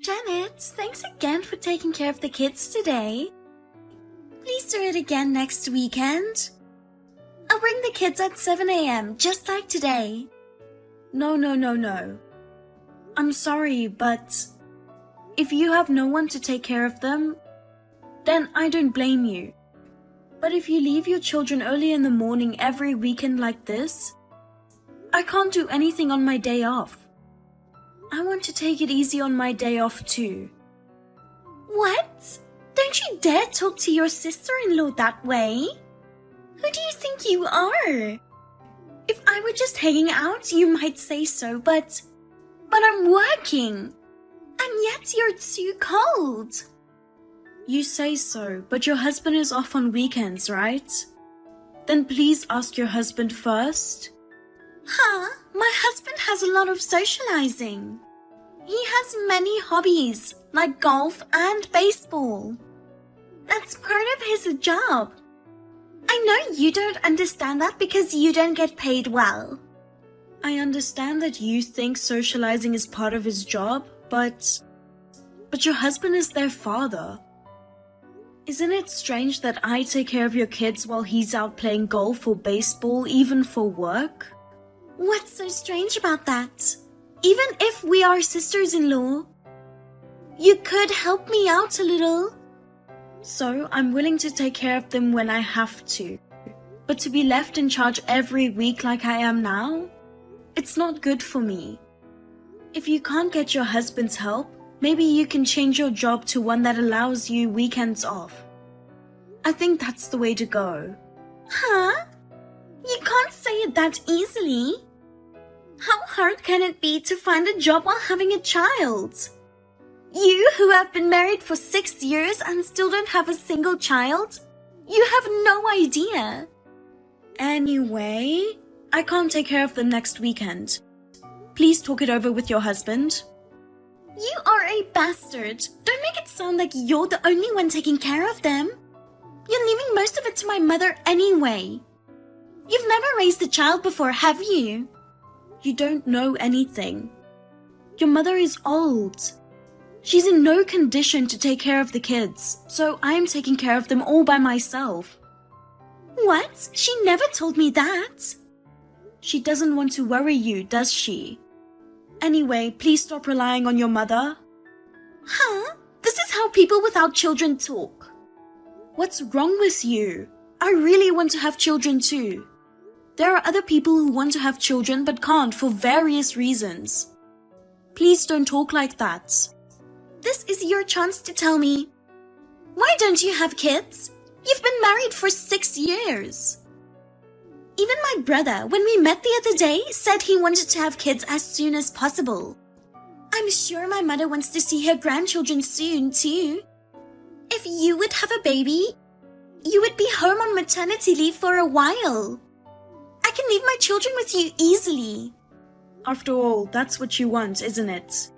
Janet, thanks again for taking care of the kids today. Please do it again next weekend. I'll bring the kids at 7 a.m., just like today. No. I'm sorry, but if you have no one to take care of them, then I don't blame you. But if you leave your children early in the morning every weekend like this, I can't do anything on my day off. I want to take it easy on my day off too. What? Don't you dare talk to your sister-in-law that way. Who do you think you are? If I were just hanging out, you might say so, but I'm working. And yet you're too cold. You say so, but your husband is off on weekends, right? Then please ask your husband first. Huh? My husband has a lot of socializing. He has many hobbies, like golf and baseball. That's part of his job. I know you don't understand that because you don't get paid well. I understand that you think socializing is part of his job, but your husband is their father. Isn't it strange that I take care of your kids while he's out playing golf or baseball, even for work? What's so strange about that? Even if we are sisters-in-law, you could help me out a little. So I'm willing to take care of them when I have to. But to be left in charge every week like I am now, it's not good for me. If you can't get your husband's help, maybe you can change your job to one that allows you weekends off. I think that's the way to go. Huh? You can't say it that easily. How hard can it be to find a job while having a child? You who have been married for 6 years and still don't have a single child? You have no idea. Anyway, I can't take care of them next weekend. Please talk it over with your husband. You are a bastard. Don't make it sound like you're the only one taking care of them. You're leaving most of it to my mother anyway. You've never raised a child before, have you? You don't know anything. Your mother is old. She's in no condition to take care of the kids, so I'm taking care of them all by myself. What? She never told me that. She doesn't want to worry you, does she? Anyway, please stop relying on your mother. Huh? This is how people without children talk. What's wrong with you? I really want to have children too. There are other people who want to have children but can't for various reasons. Please don't talk like that. This is your chance to tell me. Why don't you have kids? You've been married for 6 years. Even my brother, when we met the other day, said he wanted to have kids as soon as possible. I'm sure my mother wants to see her grandchildren soon too. If you would have a baby, you would be home on maternity leave for a while. I can leave my children with you easily. After all, that's what you want, isn't it?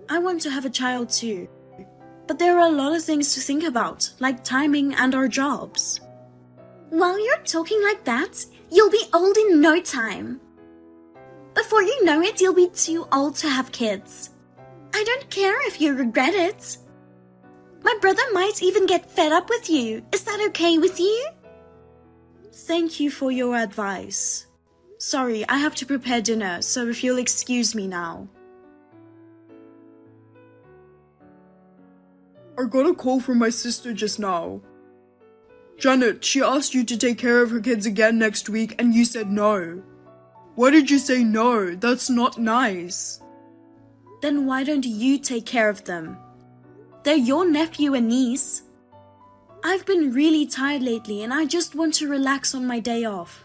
I want to have a child too. But there are a lot of things to think about, like timing and our jobs. While you're talking like that, you'll be old in no time. Before you know it, you'll be too old to have kids. I don't care if you regret it. My brother might even get fed up with you. Is that okay with you? Thank you for your advice. Sorry, I have to prepare dinner, so if you'll excuse me now. I got a call from my sister just now. Janet, she asked you to take care of her kids again next week and you said no. Why did you say no? That's not nice. Then why don't you take care of them? They're your nephew and niece. I've been really tired lately and I just want to relax on my day off.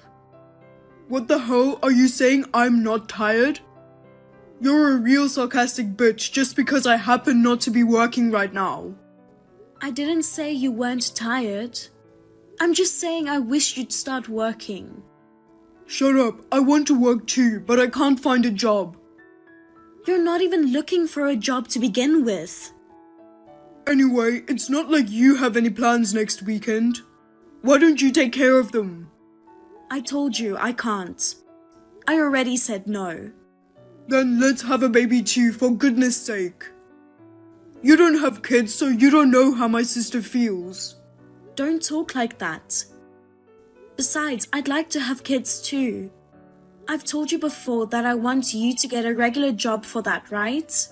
What the hell? Are you saying I'm not tired? You're a real sarcastic bitch just because I happen not to be working right now. I didn't say you weren't tired. I'm just saying I wish you'd start working. Shut up. I want to work too, but I can't find a job. You're not even looking for a job to begin with. Anyway, it's not like you have any plans next weekend. Why don't you take care of them? I told you I can't. I already said no. Then let's have a baby too, for goodness sake. You don't have kids, so you don't know how my sister feels. Don't talk like that. Besides, I'd like to have kids too. I've told you before that I want you to get a regular job for that, right?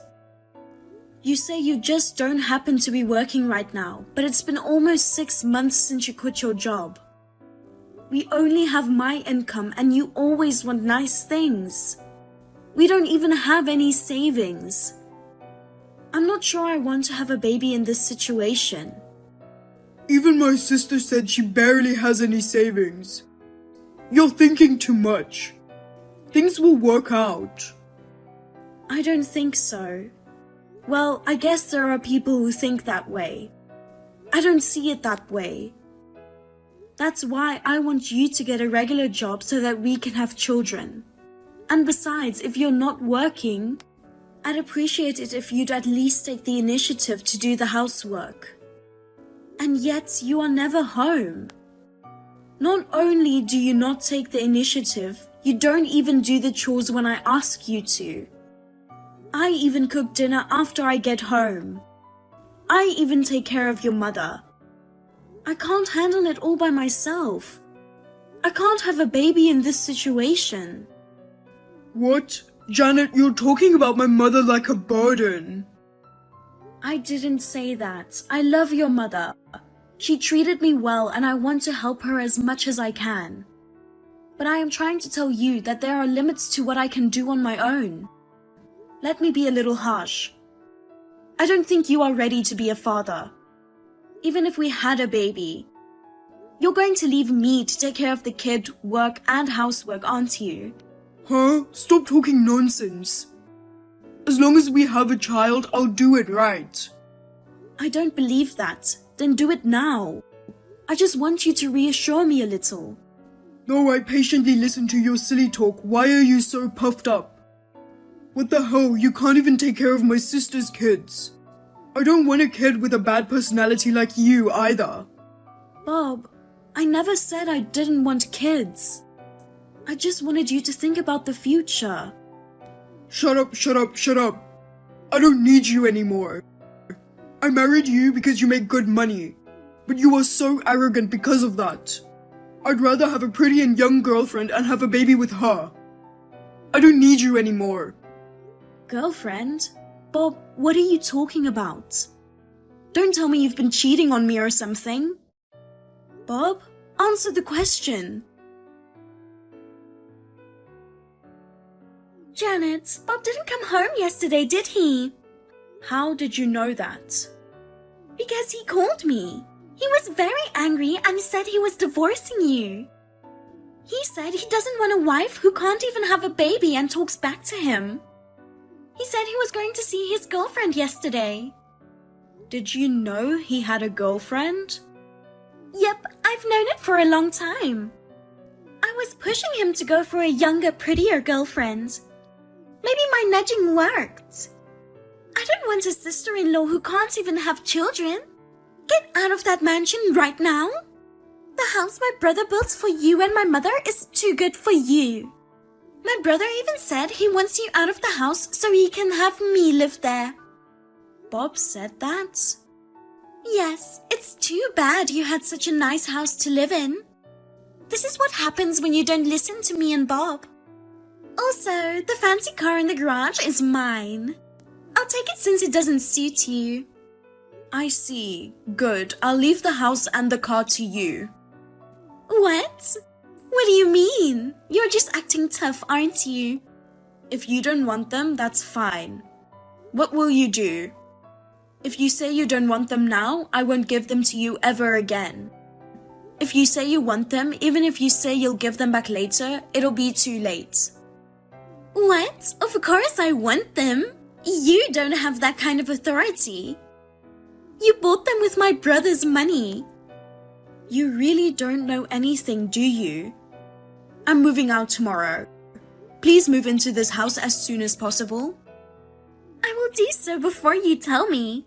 You say you just don't happen to be working right now, but it's been almost 6 months since you quit your job. We only have my income and you always want nice things. We don't even have any savings. I'm not sure I want to have a baby in this situation. Even my sister said she barely has any savings. You're thinking too much. Things will work out. I don't think so. Well, I guess there are people who think that way. I don't see it that way. That's why I want you to get a regular job so that we can have children. And besides, if you're not working, I'd appreciate it if you'd at least take the initiative to do the housework. And yet, you are never home. Not only do you not take the initiative, you don't even do the chores when I ask you to. I even cook dinner after I get home. I even take care of your mother. I can't handle it all by myself. I can't have a baby in this situation. What? Janet, you're talking about my mother like a burden. I didn't say that. I love your mother. She treated me well and I want to help her as much as I can. But I am trying to tell you that there are limits to what I can do on my own. Let me be a little harsh. I don't think you are ready to be a father. Even if we had a baby, you're going to leave me to take care of the kid, work, and housework, aren't you? Huh? Stop talking nonsense. As long as we have a child, I'll do it right. I don't believe that. Then do it now. I just want you to reassure me a little. No, I patiently listen to your silly talk. Why are you so puffed up? What the hell? You can't even take care of my sister's kids. I don't want a kid with a bad personality like you either. Bob, I never said I didn't want kids. I just wanted you to think about the future. Shut up, shut up, shut up. I don't need you anymore. I married you because you make good money, but you are so arrogant because of that. I'd rather have a pretty and young girlfriend and have a baby with her. I don't need you anymore. Girlfriend? Bob, what are you talking about? Don't tell me you've been cheating on me or something. Bob, answer the question. Janet, Bob didn't come home yesterday, did he? How did you know that? Because he called me. He was very angry and said he was divorcing you. He said he doesn't want a wife who can't even have a baby and talks back to him. He said he was going to see his girlfriend yesterday. Did you know he had a girlfriend? Yep, I've known it for a long time. I was pushing him to go for a younger, prettier girlfriend. Maybe my nudging worked. I don't want a sister-in-law who can't even have children. Get out of that mansion right now. The house my brother built for you and my mother is too good for you. My brother even said he wants you out of the house so he can have me live there. Bob said that? Yes, it's too bad you had such a nice house to live in. This is what happens when you don't listen to me and Bob. Also, the fancy car in the garage is mine. I'll take it since it doesn't suit you. I see. Good. I'll leave the house and the car to you. What? What do you mean? You're just acting tough, aren't you? If you don't want them, that's fine. What will you do? If you say you don't want them now, I won't give them to you ever again. If you say you want them, even if you say you'll give them back later, it'll be too late. What? Of course I want them. You don't have that kind of authority. You bought them with my brother's money. You really don't know anything, do you? I'm moving out tomorrow. Please move into this house as soon as possible. I will do so before you tell me.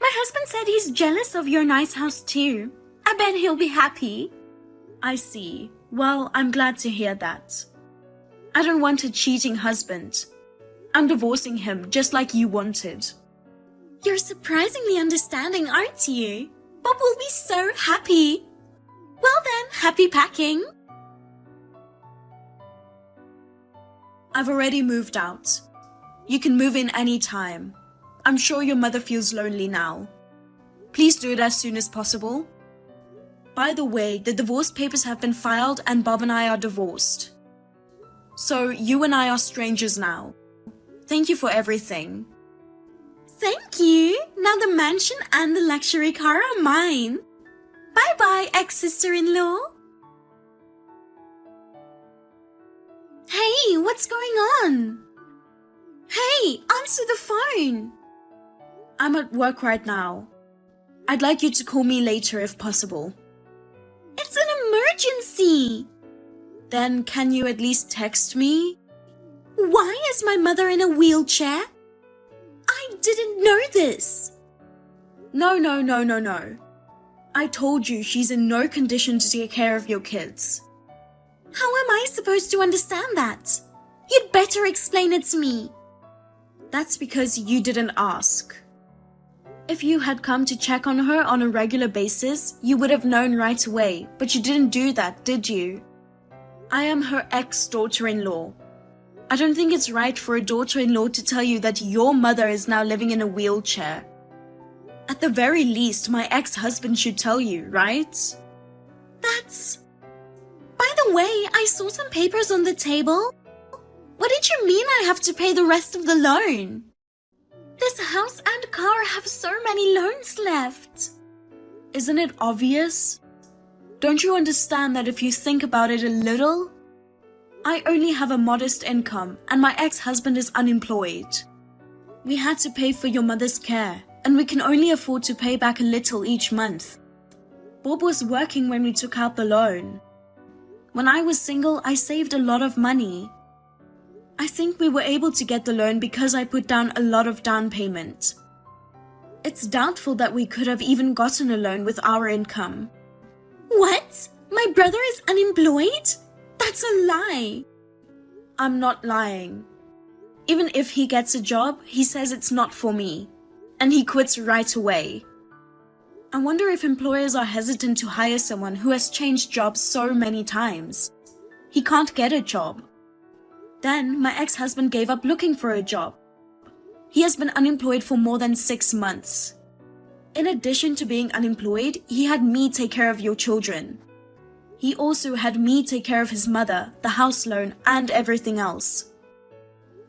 My husband said he's jealous of your nice house too. I bet he'll be happy. I see. Well, I'm glad to hear that. I don't want a cheating husband. I'm divorcing him just like you wanted. You're surprisingly understanding, aren't you? Bob will be so happy. Well then, happy packing. I've already moved out. You can move in any time. I'm sure your mother feels lonely now. Please do it as soon as possible. By the way, the divorce papers have been filed and Bob and I are divorced. So you and I are strangers now. Thank you for everything. Thank you. Now the mansion and the luxury car are mine. Bye-bye, ex-sister-in-law. Hey, what's going on? Hey, answer the phone. I'm at work right now. I'd like you to call me later if possible. It's an emergency. Then can you at least text me? Why is my mother in a wheelchair? I didn't know this. No. I told you she's in no condition to take care of your kids. How am I supposed to understand that? You'd better explain it to me. That's because you didn't ask. If you had come to check on her on a regular basis, you would have known right away, but you didn't do that, did you? I am her ex-daughter-in-law. I don't think it's right for a daughter-in-law to tell you that your mother is now living in a wheelchair. At the very least, my ex-husband should tell you, right? That's... By the way, I saw some papers on the table. What did you mean I have to pay the rest of the loan? This house and car have so many loans left. Isn't it obvious? Don't you understand that if you think about it a little? I only have a modest income and my ex-husband is unemployed. We had to pay for your mother's care and we can only afford to pay back a little each month. Bob was working when we took out the loan. When I was single, I saved a lot of money. I think we were able to get the loan because I put down a lot of down payment. It's doubtful that we could have even gotten a loan with our income. What? My brother is unemployed? That's a lie. I'm not lying. Even if he gets a job, he says it's not for me. And he quits right away. I wonder if employers are hesitant to hire someone who has changed jobs so many times. He can't get a job. Then, my ex-husband gave up looking for a job. He has been unemployed for more than 6 months. In addition to being unemployed, he had me take care of your children. He also had me take care of his mother, the house loan, and everything else.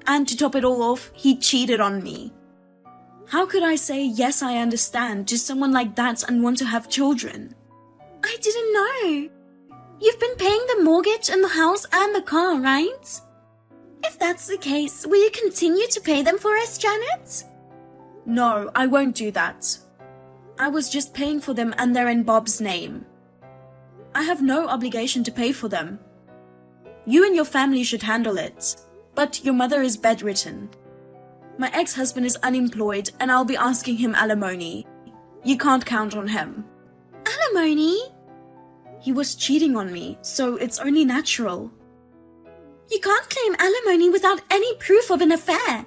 And to top it all off, he cheated on me. How could I say, yes, I understand, to someone like that and want to have children? I didn't know. You've been paying the mortgage and the house and the car, right? If that's the case, will you continue to pay them for us, Janet? No, I won't do that. I was just paying for them and they're in Bob's name. I have no obligation to pay for them. You and your family should handle it, but your mother is bedridden. My ex-husband is unemployed and I'll be asking him alimony. You can't count on him. Alimony? He was cheating on me, so it's only natural. You can't claim alimony without any proof of an affair.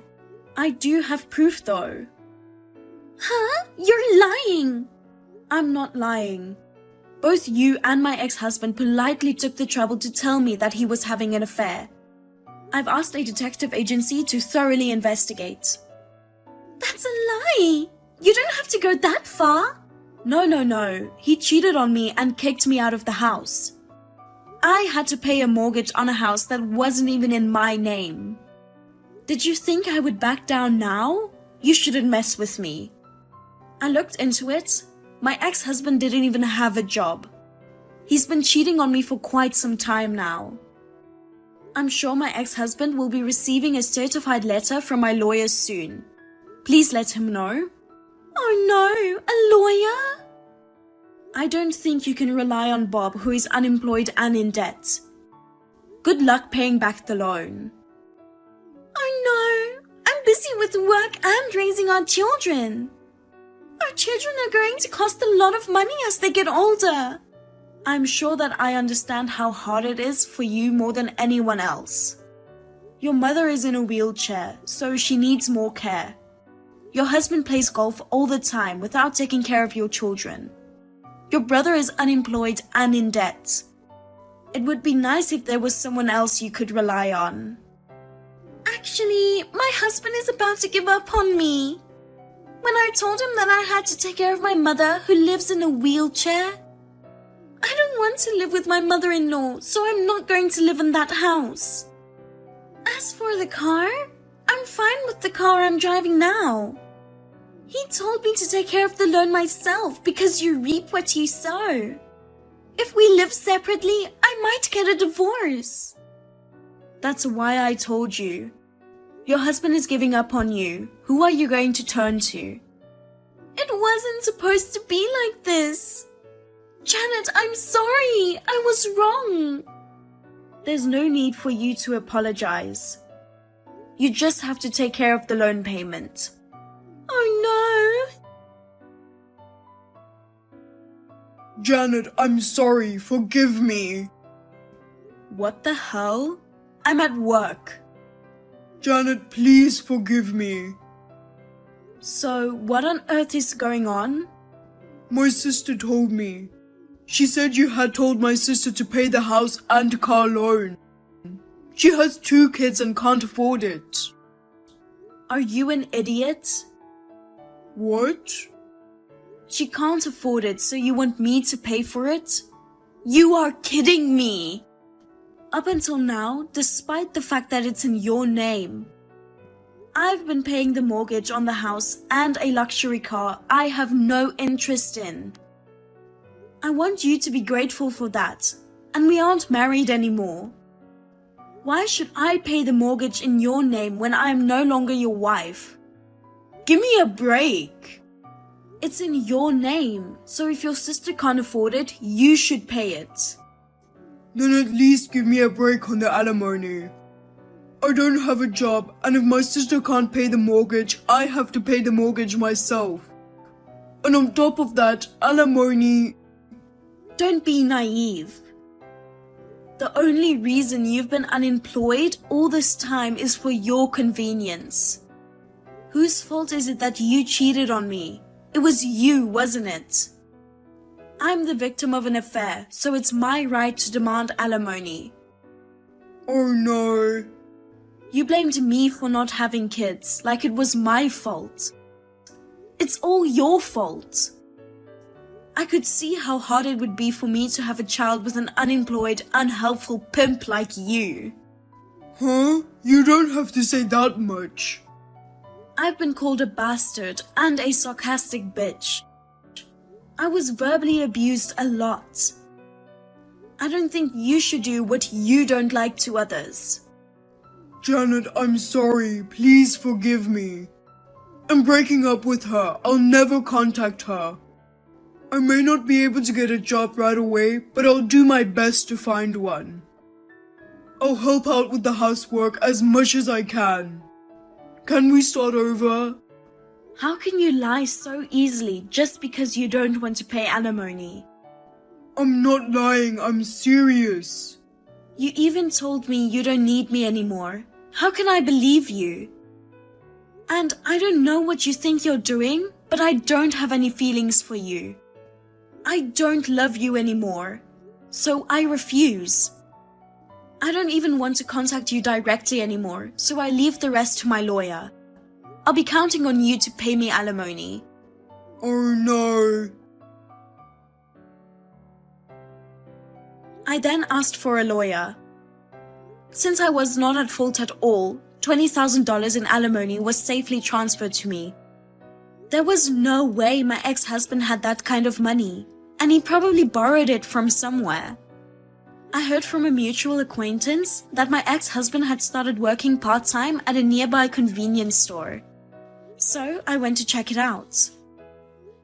I do have proof though. Huh? You're lying. I'm not lying. Both you and my ex-husband politely took the trouble to tell me that he was having an affair. I've asked a detective agency to thoroughly investigate. That's a lie. You don't have to go that far. No. He cheated on me and kicked me out of the house. I had to pay a mortgage on a house that wasn't even in my name. Did you think I would back down now? You shouldn't mess with me. I looked into it. My ex-husband didn't even have a job. He's been cheating on me for quite some time now. I'm sure my ex-husband will be receiving a certified letter from my lawyer soon. Please let him know. Oh no, a lawyer? I don't think you can rely on Bob, who is unemployed and in debt. Good luck paying back the loan. Oh no, I'm busy with work and raising our children. Our children are going to cost a lot of money as they get older. I'm sure that I understand how hard it is for you more than anyone else. Your mother is in a wheelchair, so she needs more care. Your husband plays golf all the time without taking care of your children. Your brother is unemployed and in debt. It would be nice if there was someone else you could rely on. Actually, my husband is about to give up on me. When I told him that I had to take care of my mother who lives in a wheelchair, I don't want to live with my mother-in-law, so I'm not going to live in that house. As for the car, I'm fine with the car I'm driving now. He told me to take care of the loan myself because you reap what you sow. If we live separately, I might get a divorce. That's why I told you. Your husband is giving up on you. Who are you going to turn to? It wasn't supposed to be like this. Janet, I'm sorry. I was wrong. There's no need for you to apologize. You just have to take care of the loan payment. Oh no. Janet, I'm sorry. Forgive me. What the hell? I'm at work. Janet, please forgive me. So, what on earth is going on? My sister told me. She said you had told my sister to pay the house and car loan. She has 2 kids and can't afford it. Are you an idiot? What? She can't afford it, so you want me to pay for it? You are kidding me! Up until now, despite the fact that it's in your name, I've been paying the mortgage on the house and a luxury car I have no interest in. I want you to be grateful for that, and we aren't married anymore. Why should I pay the mortgage in your name when I am no longer your wife? Give me a break. It's in your name, so if your sister can't afford it, you should pay it. Then at least give me a break on the alimony. I don't have a job, and if my sister can't pay the mortgage, I have to pay the mortgage myself. And on top of that, alimony... Don't be naive. The only reason you've been unemployed all this time is for your convenience. Whose fault is it that you cheated on me? It was you, wasn't it? I'm the victim of an affair, so it's my right to demand alimony. Oh no. You blamed me for not having kids, like it was my fault. It's all your fault. I could see how hard it would be for me to have a child with an unemployed, unhelpful pimp like you. Huh? You don't have to say that much. I've been called a bastard and a sarcastic bitch. I was verbally abused a lot. I don't think you should do what you don't like to others. Janet, I'm sorry. Please forgive me. I'm breaking up with her. I'll never contact her. I may not be able to get a job right away, but I'll do my best to find one. I'll help out with the housework as much as I can. Can we start over? How can you lie so easily just because you don't want to pay alimony? I'm not lying, I'm serious. You even told me you don't need me anymore. How can I believe you? And I don't know what you think you're doing, but I don't have any feelings for you. I don't love you anymore, so I refuse. I don't even want to contact you directly anymore, so I leave the rest to my lawyer. I'll be counting on you to pay me alimony. Oh no. I then asked for a lawyer. Since I was not at fault at all, $20,000 in alimony was safely transferred to me. There was no way my ex-husband had that kind of money, and he probably borrowed it from somewhere. I heard from a mutual acquaintance that my ex-husband had started working part-time at a nearby convenience store. So I went to check it out.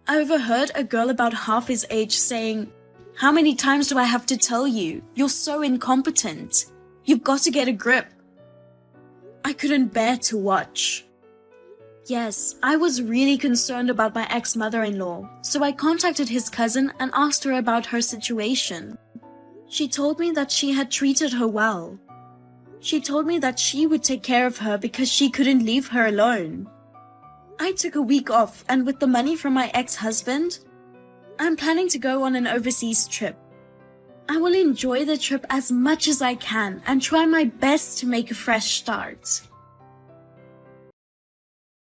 I overheard a girl about half his age saying, "How many times do I have to tell you? You're so incompetent. You've got to get a grip." I couldn't bear to watch. Yes, I was really concerned about my ex-mother-in-law, so I contacted his cousin and asked her about her situation. She told me that she had treated her well. She told me that she would take care of her because she couldn't leave her alone. I took a week off, and with the money from my ex-husband, I'm planning to go on an overseas trip. I will enjoy the trip as much as I can and try my best to make a fresh start.